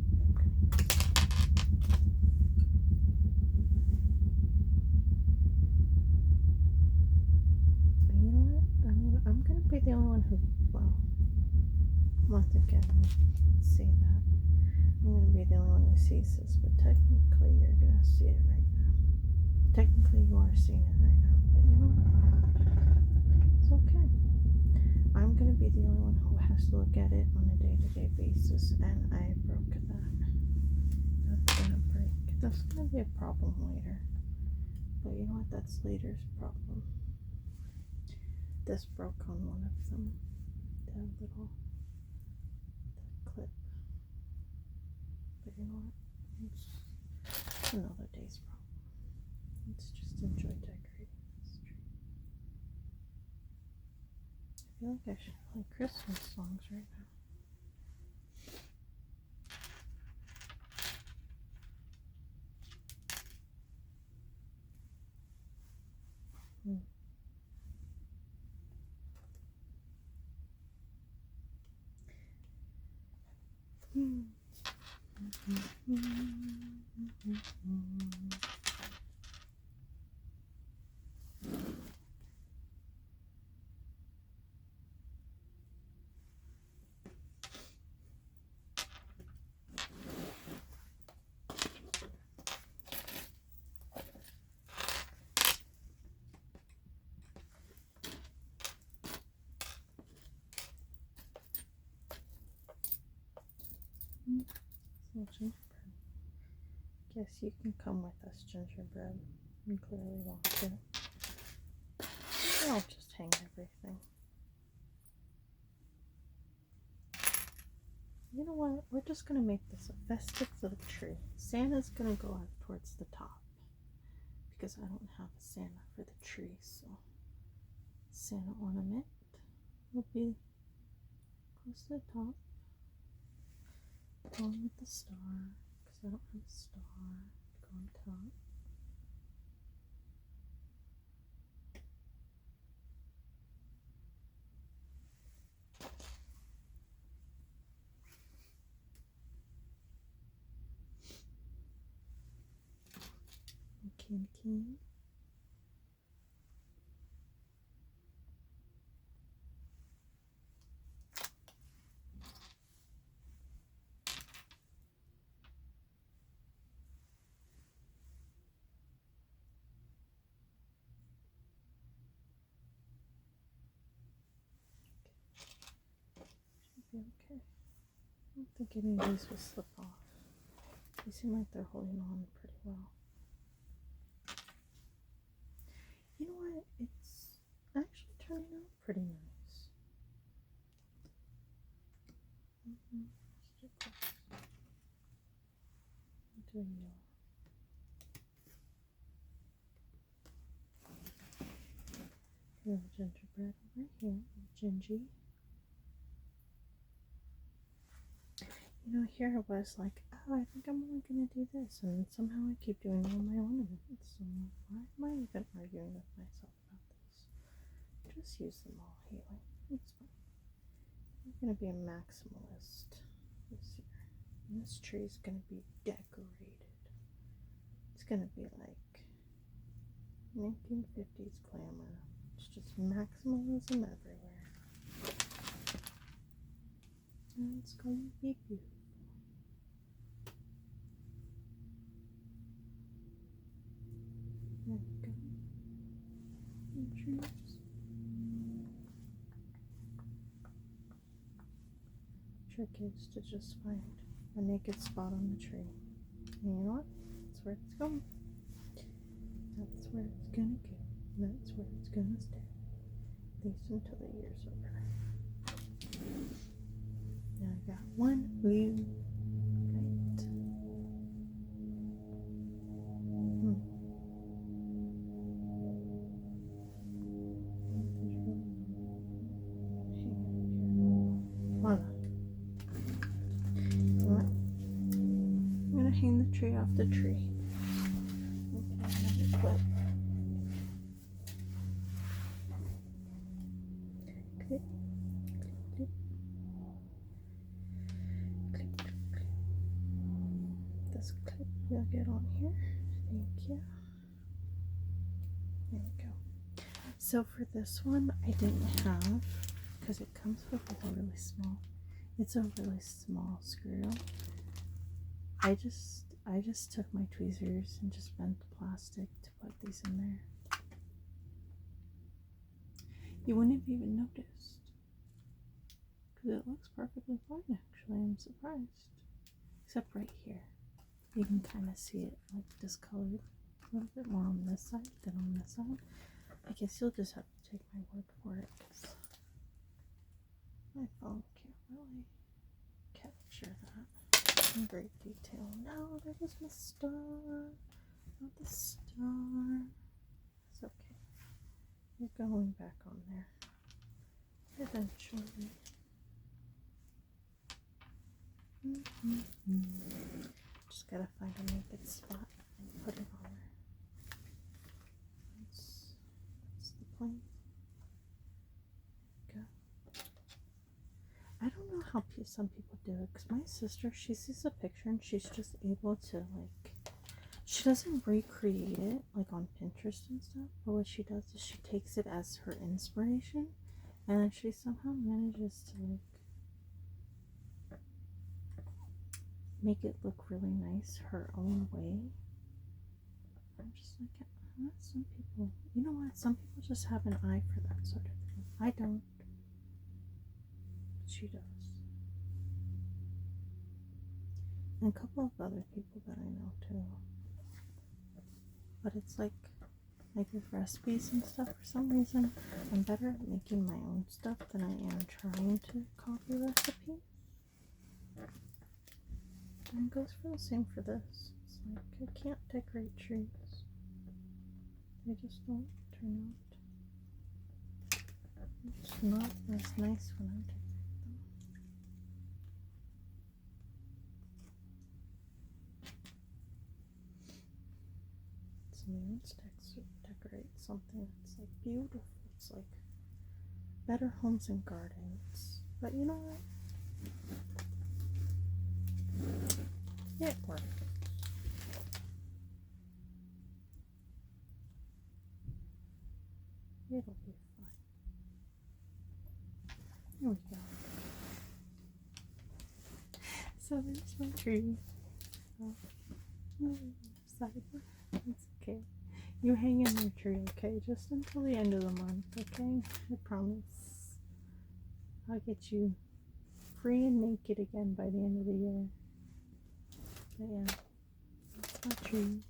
And you know what? I'm gonna be the only one who, well, once again, see that. I'm gonna be the only one who sees this, but technically you're gonna see it right now. Technically you are seeing it right now, but you know what? It's okay. I'm gonna be the only one who has to look at it on a day-to-day basis, and I broke that. That's gonna break. That's gonna be a problem later. But you know what? That's later's problem. This broke on one of them. The clip. But you know what? It's another day's problem. Let's just enjoy decorating this tree. I feel like I should play Christmas songs right now. Mm. Mm. So gingerbread. Guess you can come with us, gingerbread. You clearly want to. I'll just hang everything. You know what? We're just gonna make this a festive little tree. Santa's gonna go up towards the top because I don't have a Santa for the tree, so Santa ornament will be close to the top. Going with the star because I don't have a star to go on top. Candy. Should be okay. I don't think any of these will slip off. They seem like they're holding on pretty well. You know what? It's actually turning out pretty nice. Do a yellow. We have gingerbread over here, gingy. You know, here I was like, oh, I think I'm only gonna do this, and somehow I keep doing all my ornaments. So why am I even arguing with myself about this? Just use them all, Haley. It's fine. I'm gonna be a maximalist this year. And this tree is gonna be decorated. It's gonna be like 1950s glamour. It's just maximalism everywhere. And it's going to be beautiful. There we go. And trees. Trick is to just find a naked spot on the tree. And you know what? That's where it's going. That's where it's gonna go. That's where it's gonna stay. At least until the year's over. Now I got one blue kite. Voila. I'm gonna hang the tree off the tree. Okay, another clip. Clip, clip, clip, clip, clip. This clip you'll get on here. Thank you. There we go. So for this one, I didn't have, because it comes with like a really small, it's a really small screw. I just took my tweezers and just bent the plastic to put these in there. You wouldn't have even noticed, because it looks perfectly fine actually. I'm surprised. Except right here. You can kind of see it like discolored a little bit more on this side than on this side. I guess you'll just have to take my word for it, because my phone can't really capture that in great detail. No, there was my star. Not the star. It's okay. You're going back on there eventually. Just gotta find a naked spot and put it on there. Let's airplane. Go. I don't know how some people do it, because my sister, she sees a picture and she's just able to, like, she doesn't recreate it like on Pinterest and stuff, but what she does is she takes it as her inspiration, and then she somehow manages to, like, make it look really nice her own way. I'm just like, some people, you know what, some people just have an eye for that sort of thing. I don't. She does. And a couple of other people that I know too. But it's like with recipes and stuff, for some reason, I'm better at making my own stuff than I am trying to copy recipes. And it goes for the same for this. It's like, I can't decorate trees. They just don't turn out. It's not as nice when I decorate them. Somebody wants to decorate something that's like beautiful. It's like Better Homes and Gardens. But you know what? It works. It'll be fine. Here we go. So there's my tree. Sideboard. It's okay. You hang in your tree, okay? Just until the end of the month, okay? I promise. I'll get you free and naked again by the end of the year. But yeah, that's my tree.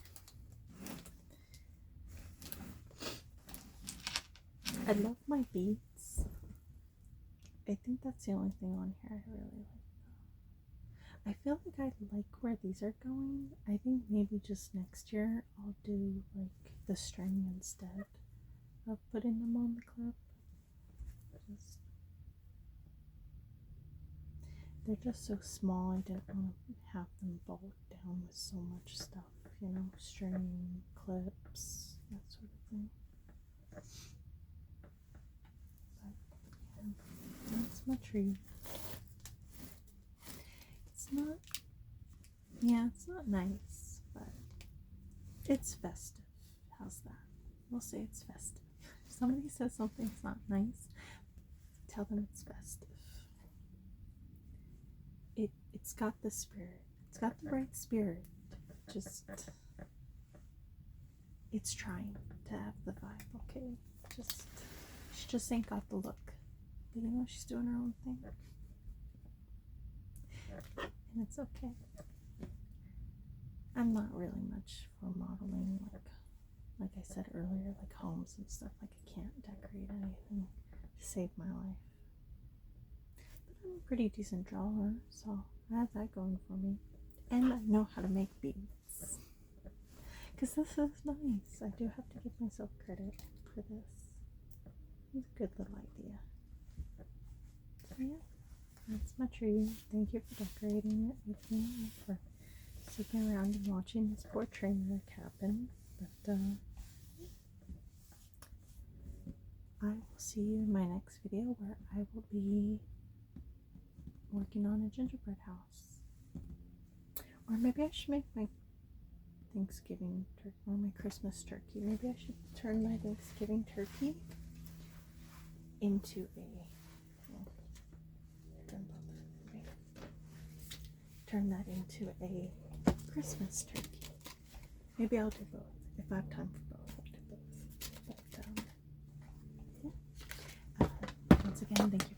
I love my beads. I think that's the only thing on here I really like. I feel like I like where these are going. I think maybe just next year I'll do like the string instead of putting them on the clip. They're just so small. I didn't want to have them bulked down with so much stuff, you know, string, clips, that sort of thing. But yeah, that's my tree. It's not nice, but it's festive. How's that? We'll say it's festive. If somebody says something's not nice, tell them it's festive. It's got the spirit. It's got the right spirit. It's trying to have the vibe, okay? She just ain't got the look. But you know, she's doing her own thing. And it's okay. I'm not really much for modeling, like I said earlier, like homes and stuff. Like, I can't decorate anything to save my life. But I'm a pretty decent drawer, so I have that going for me. And I know how to make beads. Because this is nice. I do have to give myself credit for this. It's a good little idea. So yeah, that's my tree. Thank you for decorating it with me, and for sitting around and watching this poor train wreck happen. But I will see you in my next video, where I will be working on a gingerbread house. Or maybe I should make my Thanksgiving turkey, or my Christmas turkey. Maybe I should turn my Thanksgiving turkey into turn that into a Christmas turkey. Maybe I'll do both. If I have time for both, I'll do both. But yeah. Once again, thank you